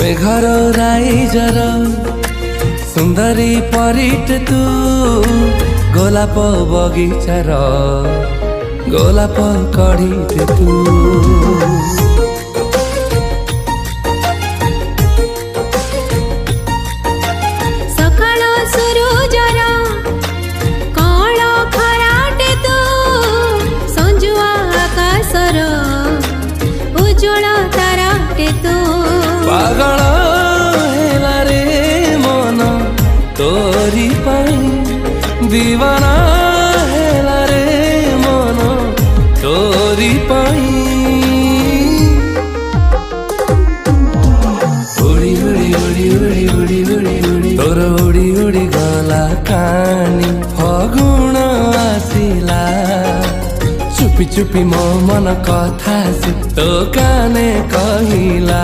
मेघर riser सुंदरी परिट तू गोलाप बगीचार गोलाप कढ़ीते तू सकाळ सूरजर कळ खराटे तू संजुआ आकाशर उज्जवल ताराटे तू पागल हेला रे मन तोरी पाई दीवाना हेला रे मन तोरी पाई उड़ी उड़ी उड़ी उड़ी उड़ी उड़ी उड़ी तोर उड़ी उड़ी गला कानी फगुण आसिला चुपी चुपी मो मन कथा तो काने कहिला।